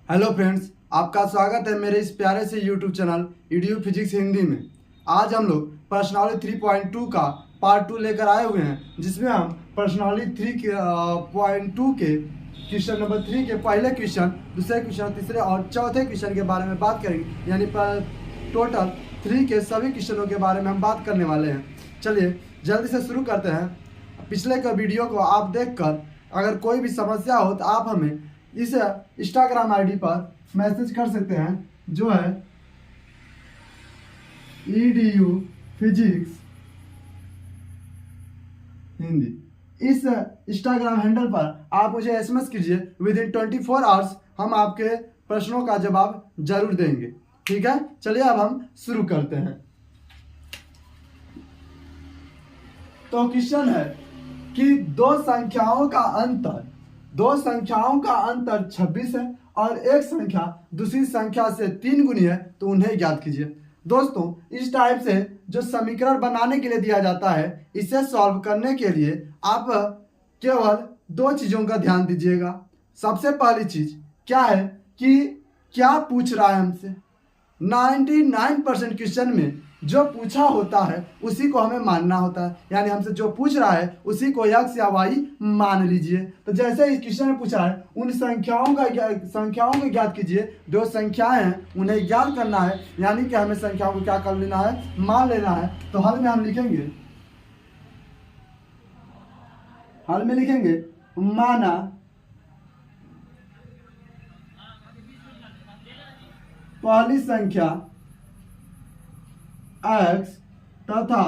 Hello friends, आपका स्वागत है मेरे इस प्यारे से YouTube channel EDU physics Hindi में। आज हम लोग पर्सनालिटी 3.2 का पार्ट 2 लेकर आए हुए हैं, जिसमें हम पर्सनालिटी 3.2 के क्वेश्चन नंबर 3 के पहले क्वेश्चन, दूसरे क्वेश्चन, तीसरे और चौथे क्वेश्चन के बारे में बात करेंगे। यानी टोटल 3 के सभी क्वेश्चनों के बारे में हम बात करने वाले हैं। चलिए जल्दी से शुरू करते हैं। पिछले का वीडियो को आप देखकर अगर कोई भी समस्या हो तो आप हमें इस इंस्टाग्राम आईडी पर मैसेज कर सकते हैं, जो है ईडीयू फिजिक्स हिंदी। इस इंस्टाग्राम हैंडल पर आप मुझे एसएमएस कीजिए। विद इन 24 आवर्स हम आपके प्रश्नों का जवाब जरूर देंगे। ठीक है, चलिए अब हम शुरू करते हैं। तो क्वेश्चन है कि दो संख्याओं का अंतर 26 है और एक संख्या दूसरी संख्या से 3 गुनी है, तो उन्हें ज्ञात कीजिए। दोस्तों, इस टाइप से जो समीकरण बनाने के लिए दिया जाता है, इसे सॉल्व करने के लिए आप केवल दो चीजों का ध्यान दीजिएगा। सबसे पहली चीज क्या है कि क्या पूछ रहा है हमसे। 99% क्वेश्चन में जो पूछा होता है उसी को हमें मानना होता है। यानी हमसे जो पूछ रहा है उसी को x या y मान लीजिए। तो जैसे इस क्वेश्चन में पूछा है, उन संख्याओं को ज्ञात कीजिए। जो संख्याएं हैं उन्हें ज्ञात करना है, यानी कि हमें संख्याओं को क्या कर लेना है, मान लेना है। तो हल में हम लिखेंगे, माना पहली संख्या x तथा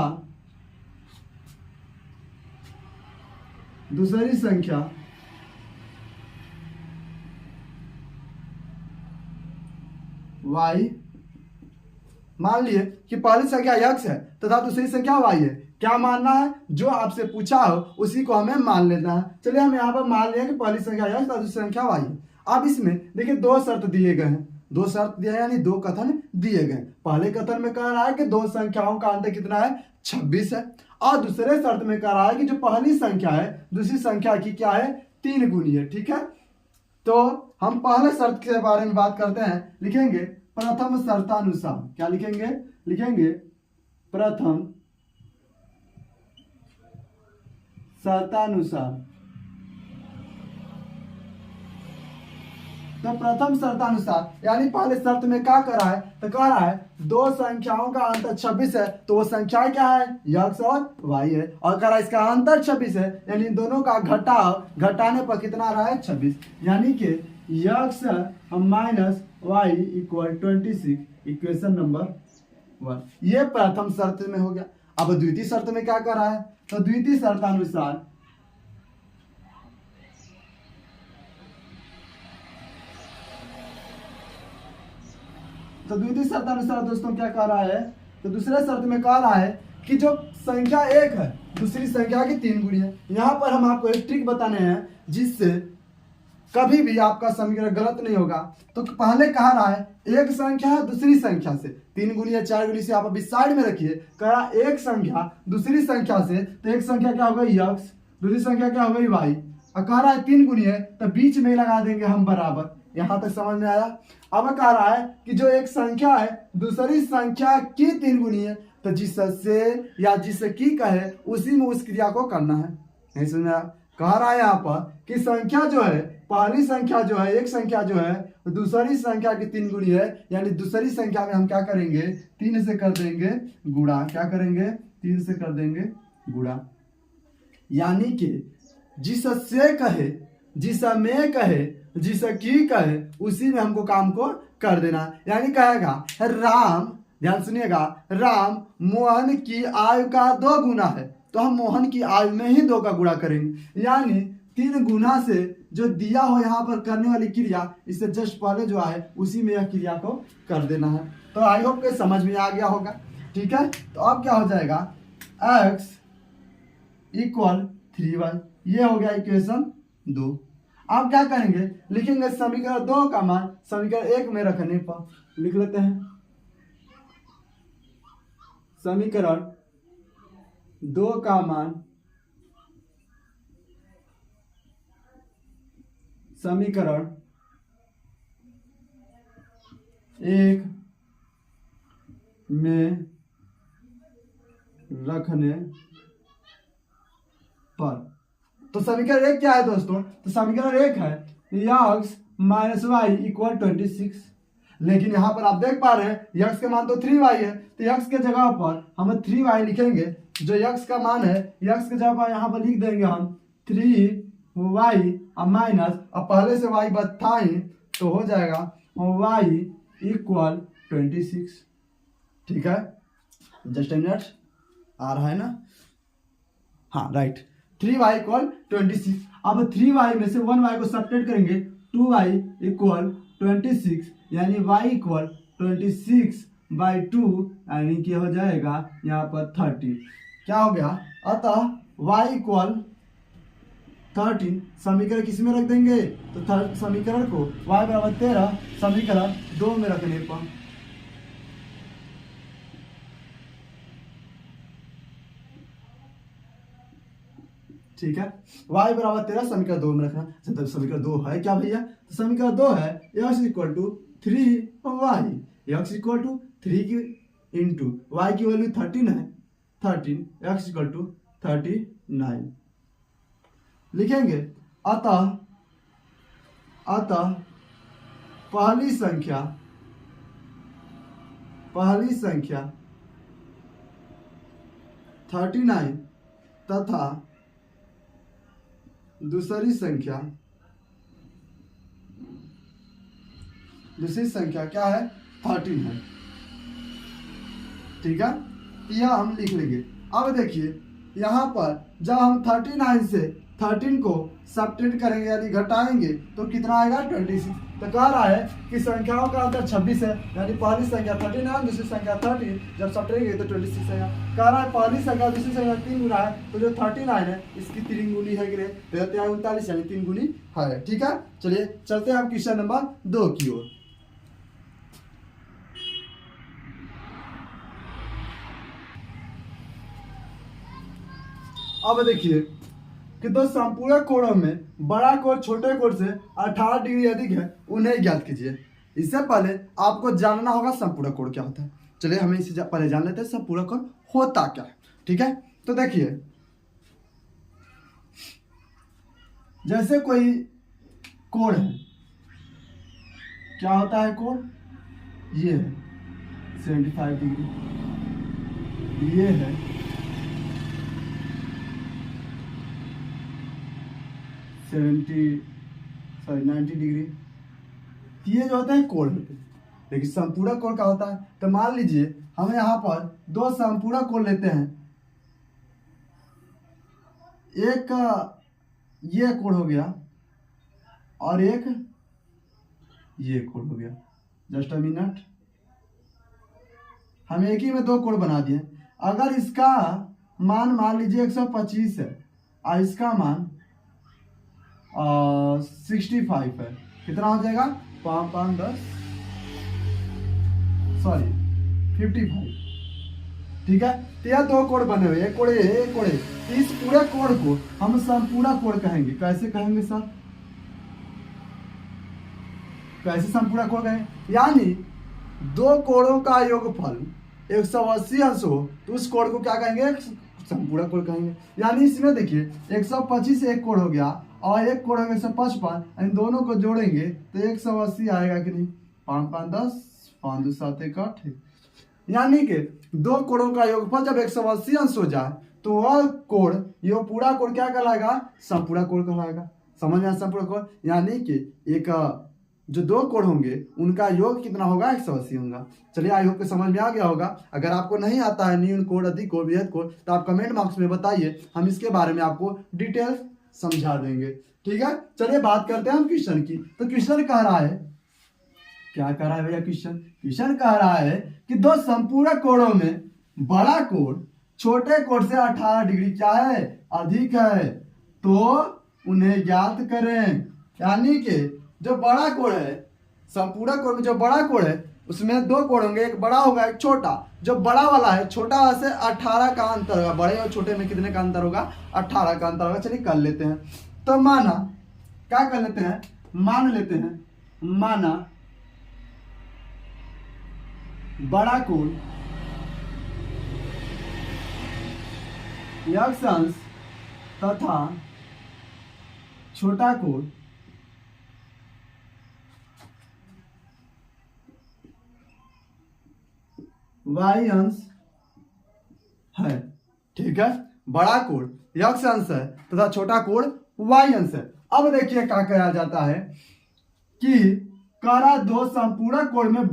दूसरी संख्या y। मान लिए कि पहली संख्या x है तथा दूसरी संख्या y है। क्या मानना है? जो आपसे पूछा हो उसी को हमें मान लेना है। चलिए हम यहाँ पर मान लिया कि पहली संख्या x तथा दूसरी संख्या y है। अब इसमें देखिए दो शर्त दिए गए हैं, दो शर्त दिए यानी दो कथन दिए गए। पहले कथन में कह रहा है कि दो संख्याओं का अंतर कितना है, 26 है। और दूसरे शर्त में कह रहा है कि जो पहली संख्या है दूसरी संख्या की क्या है, 3 गुनी है। ठीक है, तो हम पहले शर्त के बारे में बात करते हैं। लिखेंगे प्रथम शर्तानुसार। क्या लिखेंगे प्रथम शर्तानुसार। तो प्रथम शर्तानुसार यानी पहले शर्त में क्या कर रहा है, तो कह रहा है दो संख्याओं का अंतर 26 है, तो वो संख्या क्या है, x और y है। और कह रहा है इसका अंतर 26 है, यानी दोनों का घटाने पर कितना रहा है, 26। यानी कि x minus y equal 26, equation number 1। ये प्रथम शर्त में हो गया। अब द्वितीय शर्त में क्या कर रहा है, तो द्वितीय शर्तानुसार दोस्तों क्या कह रहा है, तो दूसरे शर्त में कह रहा है कि जो संख्या 1 है दूसरी संख्या की 3 गुनी है। यहाँ पर हम आपको एक ट्रिक बताने हैं जिससे कभी भी आपका समीकरण गलत नहीं होगा। तो पहले कह रहा है एक संख्या है दूसरी संख्या से 3 गुनी या 4 गुनी से, आप अभी साइड में रखिए। कह रहा है एक संख्या दूसरी संख्या से, तो एक संख्या क्या हो गई x, दूसरी संख्या क्या हो गई y। और कह रहा है 3 गुनी है, तो बीच में लगा देंगे हम बराबर। यहां तक समझ में आया। अब कह रहा है कि जो एक संख्या है दूसरी संख्या की 3 गुनी है, तो जिससे या जिससे की कहे उसी में उस क्रिया को करना है। नहीं समझ में आया? कह रहा है यहाँ पर कि संख्या जो है, पहली संख्या जो है, एक संख्या जो है दूसरी संख्या की 3 गुनी है, यानी दूसरी संख्या में हम क्या करेंगे, 3 से कर देंगे गुणा। क्या करेंगे, 3 से कर देंगे गुणा। यानी कि जिससे कहे, जिसमें कहे, जिसकी कहे उसी में हमको काम को कर देना। यानी कहेगा राम, ध्यान सुनिएगा, राम मोहन की आयु का 2 गुना है, तो हम मोहन की आयु में ही 2 का गुणा करेंगे। यानी 3 गुना से जो दिया हो यहाँ पर करने वाली क्रिया, इससे जस्ट पहले जो आए उसी में यह क्रिया को कर देना है। तो आई होप के समझ में आ गया होगा। ठीक है, तो अब क्या हो जाएगा, x इक्वल 3y। ये हो गया इक्वेशन 2। आप क्या करेंगे, लिखेंगे समीकरण 2 का मान समीकरण 1 में रखने पर। लिख लेते हैं समीकरण 2 का मान समीकरण एक में रखने पर। तो समीकरण एक क्या है दोस्तों? तो समीकरण एक है x माइनस वाई इक्वल 26। लेकिन यहां पर आप देख पा रहे हैं x का मान तो 3y है, तो x के जगह पर हम 3y लिखेंगे। जो x का मान है x के जगह पर यहां पर लिख देंगे हम 3y और माइनस, अब पहले से y बता ही तो हो जाएगा y इक्वल 26। ठीक है, जस्ट मिनट आ रहा है ना, हाँ राइट, 3y इक्वल 26। अब 3y में से 1y को सब्ट्रैक्ट करेंगे, 2y इक्वल 26, यानी y इक्वल 26/2, यानी कि हो जाएगा यहाँ पर 30। क्या हो गया? अतः y इक्वल 13 समीकरण किस में रख देंगे? तो समीकरण को y बराबर 13 समीकरण 2 में रखने पर। ठीक है, y बराबर 13 समीकरण 2 में रखना। तो समीकरण 2 है क्या भैया? तो समीकरण 2 है x equal to 3y, x equal to 3 की इंटू y की वैल्यू 13 है, 13 x इक्वल टू 39 लिखेंगे। अतः पहली संख्या 39 तथा दूसरी संख्या क्या है? 13 है। ठीक है, यह हम लिख लेंगे। अब देखिए यहाँ पर जब हम 39 से 13 को सब्ट्रैक्ट करेंगे यानी घटाएंगे तो कितना आएगा? 26। तो कह रहा है कि संख्याओं का अंतर 26 है, यानी पहली संख्या 39 दूसरी संख्या 30, जब सब्ट्रैक्ट तो 26 आएगा। कह रहा है पहली संख्या दूसरी संख्या 3 गुना है, तो जो 39 है इसकी 3 गुनी है कि नहीं? तो 39 यानी 3 गुनी है। ठीक है, चलिए चलते हैं हम क्वेश्चन नंबर 2 की ओर। अब देखिए कि दो संपूर्ण कोणों में बड़ा कोण छोटे कोण से 18 डिग्री अधिक है, उन्हें ज्ञात कीजिए। इससे पहले आपको जानना होगा संपूर्ण कोण क्या होता है। चलिए हमें इसे पहले जान लेते हैं संपूर्ण कोण होता क्या है। ठीक है, तो देखिए जैसे कोई कोण है, क्या होता है कोण? ये है 75 डिग्री, ये है 90 डिग्री। ये जो होते हैं कोण होते हैं। लेकिन संपूर्ण कोण क्या होता है? तो मान लीजिए हम यहाँ पर दो संपूर्ण कोण लेते हैं, एक ये कोण हो गया और एक ये कोण हो गया। जस्ट अ मिनट, हम एक ही में दो कोण बना दिए। अगर इसका मान लीजिए 125 है और इसका मान 65 है, कितना हो जाएगा? 55। ठीक है, तो यह दो कोण बने हुए, एक कोण एक कोण। इस पूरे कोण को हम संपूर्ण कोण कहेंगे। कैसे कहेंगे सर? कैसे संपूर्ण कोण कहेंगे? यानी दो कोणों का योगफल 180 अंश हो तो उस कोण को क्या कहेंगे? संपूर्ण कोण कहेंगे। यानी इसमें देखिए 125 एक कोण हो गया और एक कोण हो गया 155, इन दोनों को जोड़ेंगे तो 180 आएगा कि नहीं? 5 5 10, 5 2 7 1 8। यानी कि दो कोणों का योगफल जब 180 अंश हो जाए तो वह कोण, ये पूरा कोण क्या कहलाएगा? संपूर्ण कोण कहलाएगा। समझ में? संपूर्ण कोण यानी कि एक जो दो कोण होंगे उनका योग कितना होगा? 180 होगा। चलिए आई होप के समझ में आ गया होगा। अगर आपको नहीं आता है न्यून कोण, अधिक कोण, बृहद कोण, तो आप कमेंट बॉक्स में बताइए, हम इसके बारे में आपको डिटेल्स समझा देंगे। ठीक है, चलिए बात करते हैं हम क्वेश्चन की। तो क्वेश्चन कह रहा है, क्या कह रहा है भैया? क्वेश्चन कह रहा है कि दो संपूर्ण कोणों में बड़ा कोण छोटे कोण से 18 डिग्री क्या है? अधिक है, तो उन्हें ज्ञात करें। यानी कि जो बड़ा कोण है, संपूर्ण कोण में जो बड़ा कोण है उसमें दो कोण होंगे, एक बड़ा होगा एक छोटा। जो बड़ा वाला है, छोटा वाला से 18 का अंतर होगा। बड़े और छोटे में कितने का अंतर होगा? 18 का अंतर होगा। चलिए कर लेते हैं। तो माना क्या कर लेते हैं? मान लेते हैं, माना बड़ा कोण x अंश तथा छोटा कोण y अंश है। ठीक है, बड़ा कोण x अंश है तथा छोटा कोण y अंश है। अब देखिए क्या कहा जाता है कि करा दो संपूरक कोण में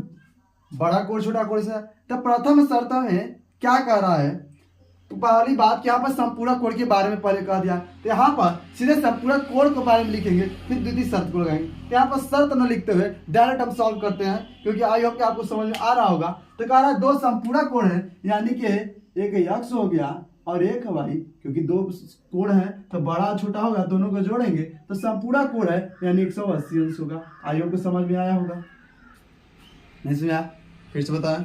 बड़ा कोण छोटा कोण से। तो प्रथम शर्त में क्या कह रहा है, तो पहली बात कि यहाँ पर संपूरक कोण के बारे में पहले कह दिया, तो यहाँ पर सीधे संपूरक कोण के बारे में लिखेंगे, फिर द्वितीय शर्त को लगाएंगे। तो यहाँ पर शर्त न लिखते हुए डायरेक्ट हम सॉल्व करते हैं, क्योंकि आई होप कि आपको समझ में आ रहा होगा। तो कह रहा है दो संपूरक कोण है, यानी कि एक x हो गया और एक y, क्योंकि दो कोण है तो बड़ा छोटा होगा, दोनों को जोड़ेंगे तो संपूरक कोण है, यानी 180 अंश होगा। आई होप को समझ में आया होगा, नहीं समझ आया? फिर से बताएं,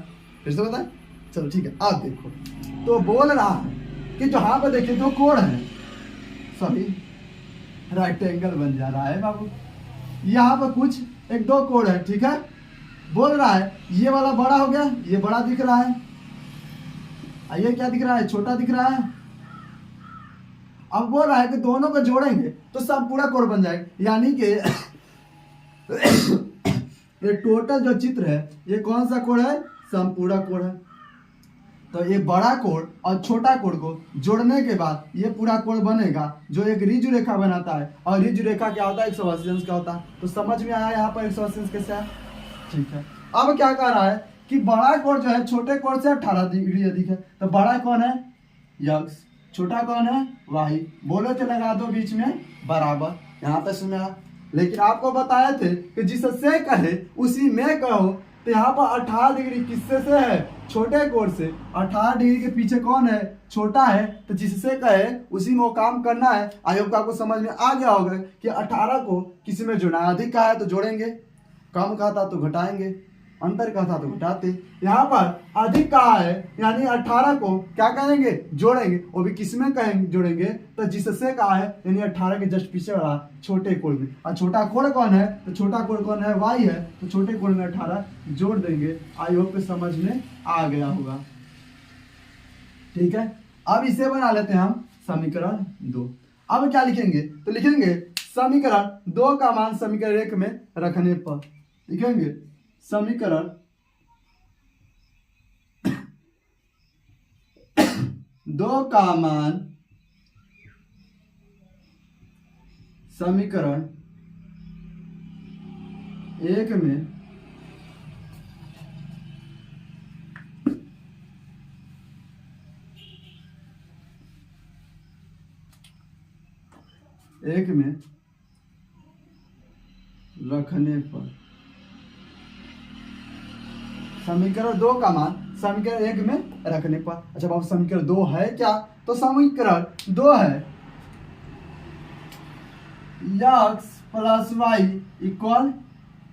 चलो ठीक है। आप देखो तो बोल रहा है कि जो यहाँ पर देखिए दो कोण है, सॉरी राइट एंगल बन जा रहा है बाबू। यहाँ पर कुछ एक दो कोण है, ठीक है। बोल रहा है ये वाला बड़ा हो गया, ये बड़ा दिख रहा है, ये क्या दिख रहा है, छोटा दिख रहा है। अब बोल रहा है कि दोनों को जोड़ेंगे तो संपूरक कोण बन जाएगा, यानी कि ये टोटल जो चित्र है ये कौन सा कोण है, संपूरक कोण है। तो ये बड़ा कोण और छोटा कोण को जोड़ने के बाद ये पूरा कोण बनेगा, जो एक ऋजु रेखा बनाता है। और ऋजु रेखा क्या होता है, 180 अंश का होता है। तो समझ में आया यहाँ पर 180 अंश कैसे है, ठीक है। अब क्या कह रहा है कि बड़ा कोण जो है छोटे कोण से 18 डिग्री अधिक है। तो बड़ा कौन है, x, छोटा कौन है, y। बोलो तो लगा दो बीच में बराबर, यहाँ पे सुना। लेकिन आपको बताए थे कि जिससे कहे उसी में कहो। तो यहाँ पर 18 डिग्री किससे से है, छोटे कोण से। 18 डिग्री के पीछे कौन है, छोटा है। तो जिससे कहे उसी में वो काम करना है। आई होप आपको समझ में आ गया होगा कि 18 को किसी में जोड़ना है। अधिक का है तो जोड़ेंगे, कम का था तो घटाएंगे, अंतर का था तो घटाते। यहाँ पर अधिक कहा है, यानी 18 को क्या करेंगे, जोड़ेंगे। वो भी किस में कहेंगे, जोड़ेंगे। तो जिससे कहा है, यानी 18 के जस्ट पीछे वाला छोटे कोण में। और छोटा कोण कौन है, तो छोटा कोण कौन है, y है। तो छोटे कोण में 18 जोड़ देंगे। आई होप के समझ में आ गया होगा, ठीक है। अब इसे बना लेते हैं हम समीकरण 2। अब क्या लिखेंगे, तो लिखेंगे समीकरण 2 का मान समीकरण 1 में रखने पर लिखेंगे समीकरण 2 का मान समीकरण 1 में रखने पर, समीकरण 2 का मान समीकरण 1 में रखने पर। अच्छा बाबू समीकरण 2 है क्या, तो समीकरण 2 है x प्लस वाई इक्वल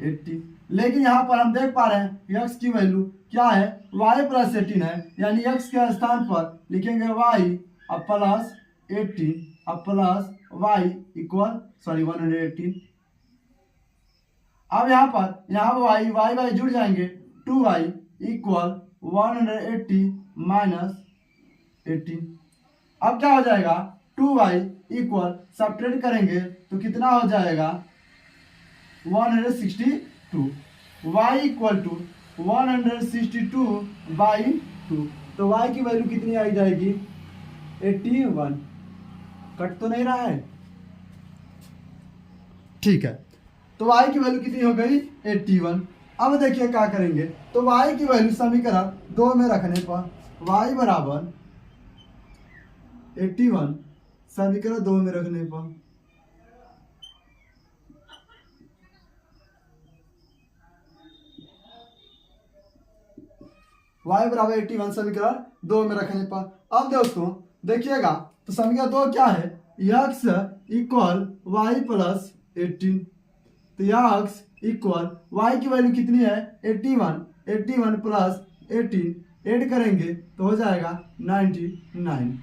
80। लेकिन यहाँ पर हम देख पा रहे हैं x की वैल्यू क्या है, y प्लस 18 है। यानी x के स्थान पर लिखेंगे y और प्लस 18 और प्लस y इक्वल 118। अब यहाँ पर y जुड़ जाएंगे, 2y इक्वल 180 माइनस 18। अब क्या हो जाएगा, 2y इक्वल सब्ट्रैक्ट करेंगे तो कितना हो जाएगा, 162। y equal to 162/2। तो y की वैल्यू कितनी आई जाएगी, 81। कट तो नहीं रहा है, ठीक है। तो y की वैल्यू कितनी हो गई, 81। अब देखिए क्या करेंगे, तो y की वैल्यू समीकरण 2 में रखने पर y बराबर 81 समीकरण 2 में रखने पर y बराबर 81 समीकरण 2 में रखने पर। अब दोस्तों देखिएगा तो समीकरण 2 क्या है, x इक्वल y प्लस 18। तो x इक्वल y की वैल्यू कितनी है, 81 प्लस 18 ऐड करेंगे तो हो जाएगा 99।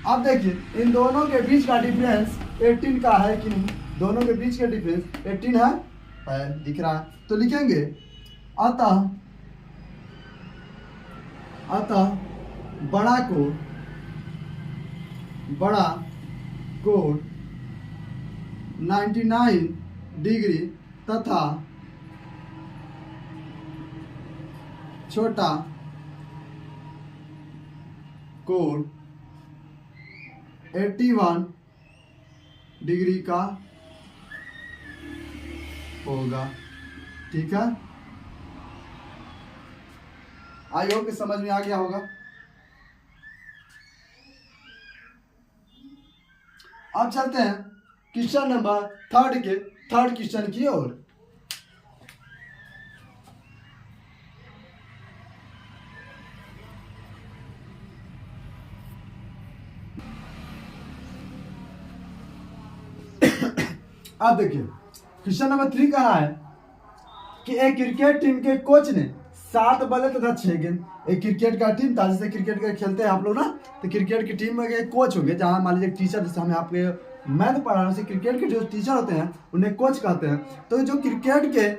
अब देखिए इन दोनों के बीच का डिफरेंस 18 का है कि नहीं, दोनों के बीच का डिफरेंस 18 है, दिख रहा है। तो लिखेंगे अतः अतः बड़ा कोण 99 डिग्री तथा छोटा कोण 81 डिग्री का होगा। ठीक है, आई होप कि समझ में आ गया होगा। अब चलते हैं क्वेश्चन नंबर थर्ड क्वेश्चन की ओर। अब देखिए क्वेश्चन नंबर 3 कहा है कि एक क्रिकेट टीम के कोच ने 7 बल्ले तथा 6 गेंद, एक क्रिकेट का टीम था, जैसे क्रिकेट का खेलते हैं आप लोग ना, तो क्रिकेट की टीम में एक कोच होंगे, जहाँ मान लीजिए टीचर, जैसे हमें आपके मैथ पढ़ा रहे हैं, क्रिकेट के जो टीचर होते हैं उन्हें कोच कहते हैं। तो जो क्रिकेट के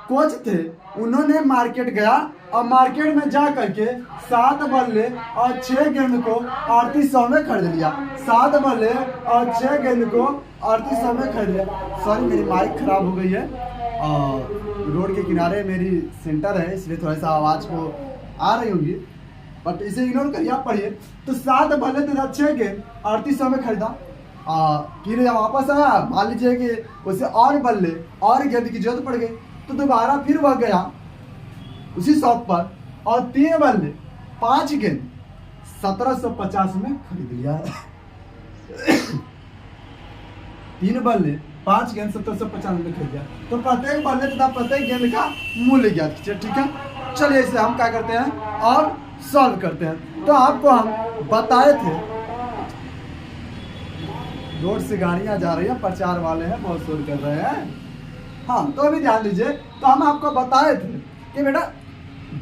कोच थे उन्होंने मार्केट गया और मार्केट में जा करके 7 बल्ले और 6 गेंद को 3800 में खरीद लिया। 7 बल्ले और 6 गेंद को 3800 में खरीद लिया। सॉरी, मेरी माइक खराब हो गई है और रोड के किनारे मेरी सेंटर है, इसलिए थोड़ा सा आवाज़ को आ रही होगी, बट इसे इग्नोर करिए, आप पढ़िए। तो 7 बल्ले तथा 6 गेंद 3800 में खरीदा। फिर जब वापस आया, मान लीजिए कि उसे और बल्ले और गेंद की जरूरत पड़ गई, तो दोबारा फिर वह गया उसी शॉप पर और 3 बल्ले 5 गेंद 1750 में खरीद लिया। 3 बल्ले 5 गेंद 1750 में खरीद लिया। तो प्रत्येक बल्ले तथा प्रत्येक गेंद का मूल्य ज्ञात कीजिए। ठीक है, चलिए इसे हम क्या करते हैं और सॉल्व करते हैं। तो आपको हम बताए थे, रोड से गाड़ियां जा रही है, प्रचार वाले हैं, बहुत शोर कर रहे हैं। हाँ, तो अभी ध्यान दीजिए। तो हम आपको बताए थे कि बेटा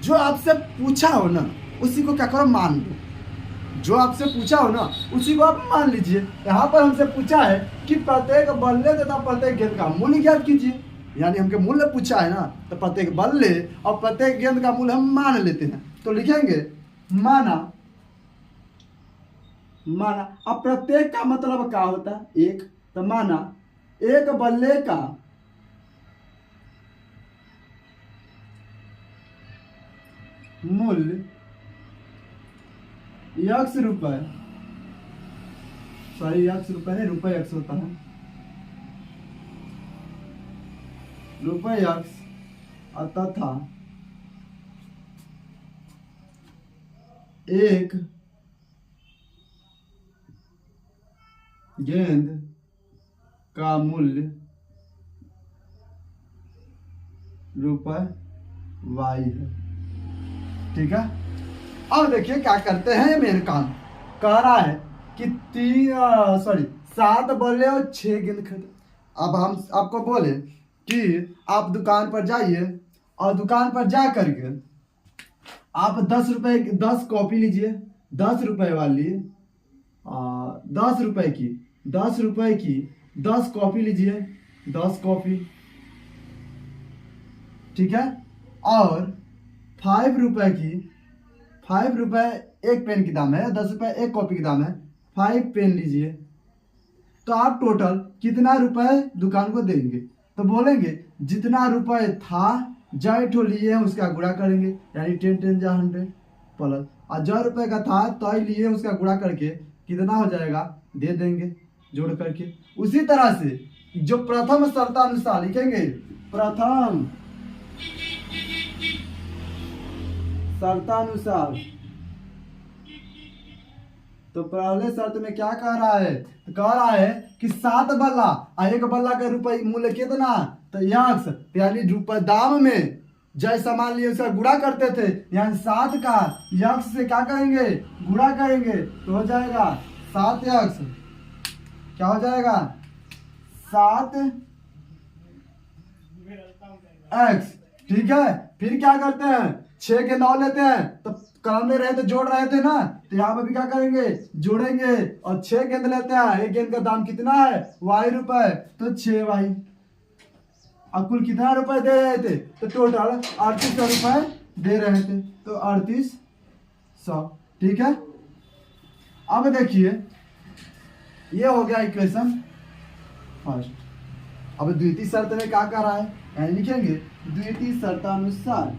जो आपसे पूछा हो ना उसी को क्या करो, मान लो। जो आपसे पूछा हो ना उसी को आप मान लीजिए। यहाँ पर हमसे पूछा है कि प्रत्येक बल्ले तथा प्रत्येक गेंद का मूल्य ज्ञात कीजिए, यानी हमके मूल्य पूछा है ना, तो प्रत्येक बल्ले और प्रत्येक गेंद का मूल्य हम मान लेते हैं। तो लिखेंगे माना। अब प्रत्येक का मतलब क्या होता है, एक। तो माना एक बल्ले का मूल्य x रुपए, सॉरी x रुपए नहीं, रुपए x होता है, रुपए x तथा एक गेंद का मूल्य रुपए y है। ठीक है, अब देखिए क्या करते हैं। मेरे काम कह रहा है कि 7 बल्ले और 6 गेंद खरीदे। अब हम आपको बोले कि आप दुकान पर जाइए और दुकान पर जा करके आप 10 कॉपी लीजिए, 10 रुपए वाली, 10 रुपए की 10 कॉपी लीजिए, 10 कॉपी। ठीक है, और 5 रुपए की, 5 रुपए एक पेन की दाम है, 10 रुपए एक कॉपी की दाम है, 5 पेन लीजिए। तो आप टोटल कितना रुपए दुकान को देंगे, तो बोलेंगे जितना रुपए था जो लिए उसका गुणा करेंगे, यानी 10 10 जा 100 प्लस, और जो रुपए का था तो लिए उसका गुणा करके कितना हो जाएगा दे देंगे जोड़ करके। उसी तरह से जो प्रथम शर्तानुसार लिखेंगे, प्रथम शर्तानुसार, तो पहले शर्त में क्या कह रहा है, तो कह रहा है कि 7 बल्ला और 1 बल्ला का रुपए मूल्य कितना, तो यक्स, यानी रुपए दाम में जैसा मान लिए उसका गुणा करते थे, यानी 7 का यक्स से क्या करेंगे गुणा करेंगे, तो हो जाएगा 7 यक्स, क्या हो जाएगा 7 एक्स। ठीक है, फिर क्या करते हैं 6 के 9 लेते हैं, तो कलम में रहे तो जोड़ रहे थे ना, तो यहाँ पे भी क्या करेंगे जोड़ेंगे, और 6 गेंद लेते हैं, एक गेंद का दाम कितना है y रुपए, तो 6y। अब कुल कितना रुपए दे रहे थे, तो टोटल 3800 रुपए दे रहे थे, तो 100। ठीक है, अब देखिए ये हो गया इक्वेशन फर्स्ट। अब द्वितीय शर्त में क्या कर रहा है, यानी लिखेंगे द्वितीय शर्तानुसार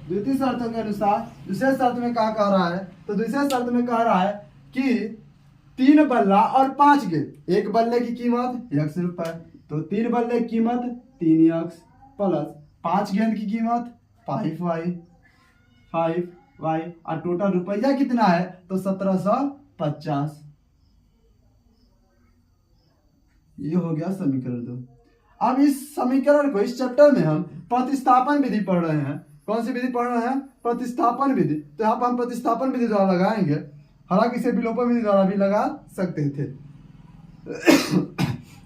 द्वितीय शर्त के अनुसार दूसरे शर्त में क्या कह रहा है, तो दूसरे शर्त में कह रहा है कि 3 बल्ला और 5 गेंद, एक बल्ले की कीमत ₹1, तो 3 बल्ले की कीमत 3x प्लस 5 गेंद की कीमत 5y और टोटल रुपया कितना है, तो 1750। ये हो गया समीकरण 2। अब इस समीकरण को इस चैप्टर में हम प्रतिस्थापन विधि पढ़ रहे हैं। कौन सी विधि पढ़ रहे हैं, प्रतिस्थापन विधि। तो यहाँ पर हम प्रतिस्थापन विधि द्वारा लगाएंगे, हालांकि इसे विलोपन विधि द्वारा भी लगा सकते थे।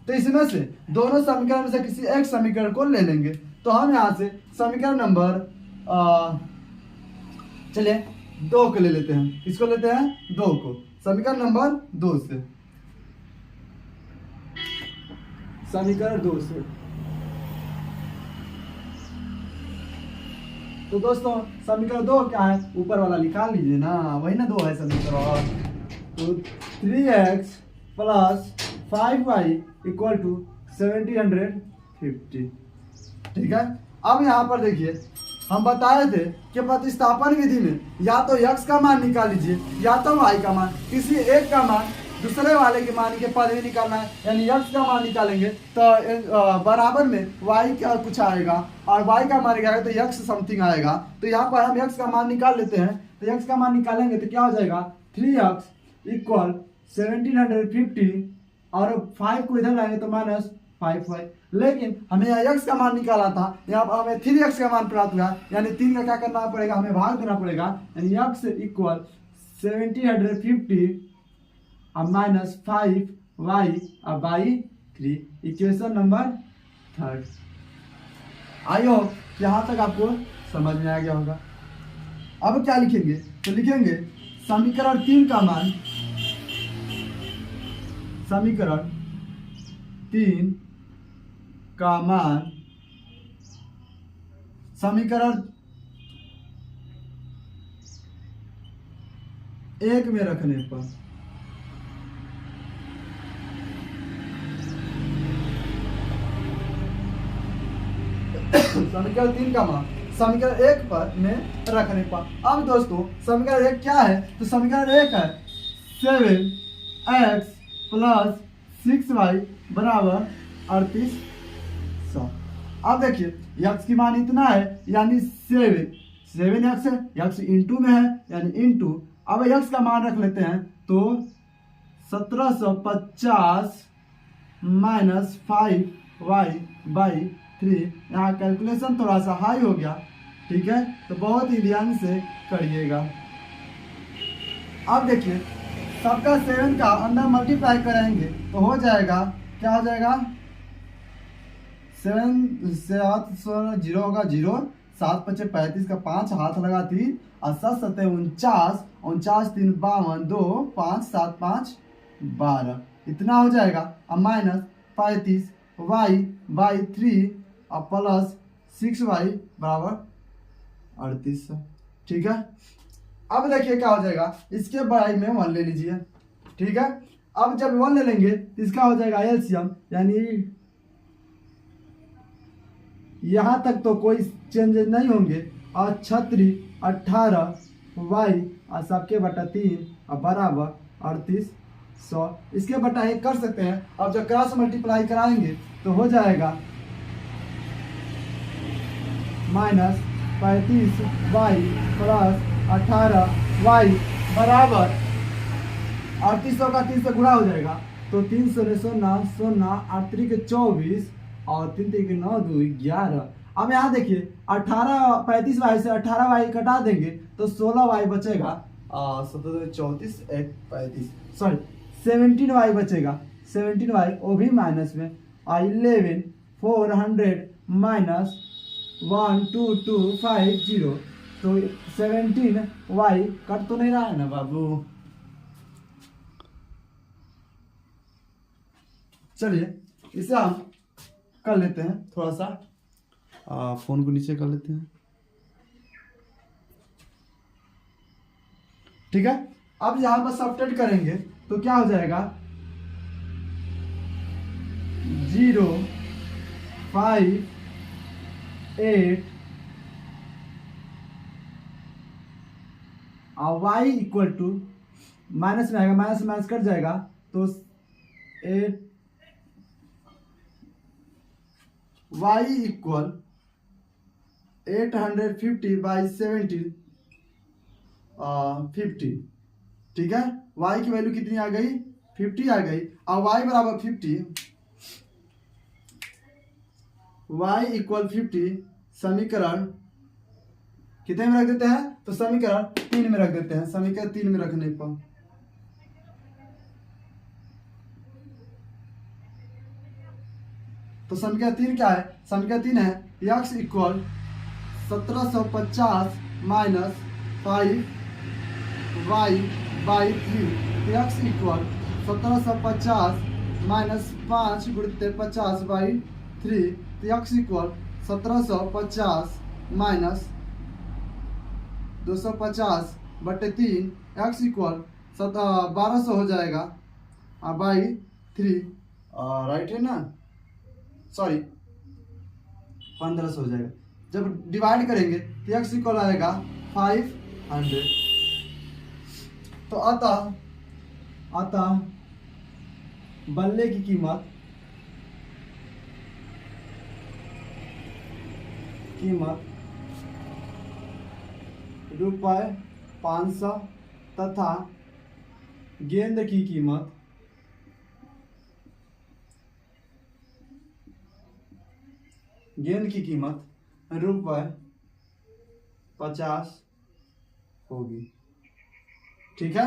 तो इसमें से दोनों समीकरण में से किसी एक समीकरण को ले लेंगे। तो हम यहाँ से समीकरण नंबर चलिए 2 को ले लेते हैं। किसको लेते हैं, 2 को। समीकरण नंबर 2 से, समीकरण 2 से। तो दोस्तों समीकरण 2 क्या है, ऊपर वाला निकाल लीजिए ना, वही ना 2 है समीकरण। तो 3x plus 5y equal to 1750। ठीक है, अब यहाँ पर देखिए हम बताए थे कि प्रतिस्थापन विधि में या तो x का मान निकाल लीजिए या तो y का मान, किसी एक का मान दूसरे वाले के मान के पद ही निकालना है। यानी x का मान निकालेंगे तो बराबर में y का कुछ आएगा और y का मान निकालेंगे तो x समथिंग आएगा। तो यहाँ पर हम x का मान निकाल लेते हैं। तो x का मान निकालेंगे तो क्या हो जाएगा, 3x इक्वल 1750 और 5 को इधर लाएंगे तो माइनस 5y। लेकिन हमें यहाँ x का मान निकाला था, यहाँ पर हमें 3x का मान प्राप्त हुआ, यानी 3 का क्या करना पड़ेगा, हमें भाग देना पड़ेगा। यानी x इक्वल 1750 और माइनस 5y और by 3। Equation number 3। I hope यहाँ तक आपको समझ में आ गया होगा। अब क्या लिखेंगे, तो लिखेंगे समीकरण 3 का मान, समीकरण 3 का मान समीकरण 1 में रखने पर समीकरण 3 का मान समीकरण 1 पर में रखने पर। अब दोस्तों समीकरण 1 क्या है, तो समीकरण 1 है 7x प्लस 6y बराबर 3800। अब देखिए x की मान इतना है, यानी 7x है, x इंटू में है यानी इंटू। अब x का मान रख लेते हैं तो 1750 माइनस 5y बाई 3। यहाँ कैलकुलेशन थोड़ा सा हाई हो गया, ठीक है, तो बहुत ही ध्यान से करिएगा। अब देखिए सबका 7 का अंदर मल्टीप्लाई करेंगे तो हो जाएगा, क्या हो जाएगा, 7 से 0 होगा 0, 7 5 35 का 5 हाथ लगा 3 और 7 7 49, 49 3 52, 2 5 7 5 12, इतना हो जाएगा। अब माइनस 35y बाई 3 और प्लस 6y बराबर 3800। ठीक है, अब देखिए क्या हो जाएगा, इसके बराबर में 1 ले लीजिए। ठीक है, अब जब 1 ले लेंगे तो इसका हो जाएगा एलसीएम, यानी यहाँ तक तो कोई चेंजेस नहीं होंगे। और 36 18y और सबके बटा 3 और बराबर 3800। इसके बटा 1 कर सकते हैं। अब जब क्रॉस मल्टीप्लाई कराएंगे तो हो जाएगा माइनस 35y प्लस 18y बराबर 3800 का 3 से गुणा हो जाएगा तो 3 0 0 0 8 3 के 24 और 3 3 के 9 2 11। अब यहाँ देखिए 35y से 18y कटा देंगे तो 16y बचेगा, 17 34 1 35 सॉरी 17y बचेगा, 17y वो भी माइनस में, और 11 400 माइनस 12250 तो 17y कट तो नहीं रहा है ना बाबू। चलिए इसे हम कर लेते हैं थोड़ा सा, फोन को नीचे कर लेते हैं। ठीक है, अब यहाँ पर सब्ट्रैक्ट करेंगे तो क्या हो जाएगा, 0 5 8 और y इक्वल टू माइनस में आएगा, माइनस माइनस कट जाएगा तो 8 y इक्वल 850 बाई 70 50। ठीक है, y की वैल्यू कितनी आ गई, 50 आ गई, और y बराबर 50, y इक्वल 50 समीकरण कितने में रख देते हैं, तो समीकरण 3 में रख देते हैं। समीकरण 3 में रखने पर तो समीकरण 3 क्या है, समीकरण 3 है x equal 1750 minus 5y by 3, x equal 1750 minus 5 गुणित 50 बाई 3, x इक्वल 1750 माइनस 250 बटे 3, x इक्वल 1200 हो जाएगा बाई 3, राइट है ना, सॉरी 1500 हो जाएगा। जब डिवाइड करेंगे तो x इक्वल आएगा 500। तो अतः बल्ले की कीमत ₹500 तथा गेंद की कीमत ₹50 होगी। ठीक है।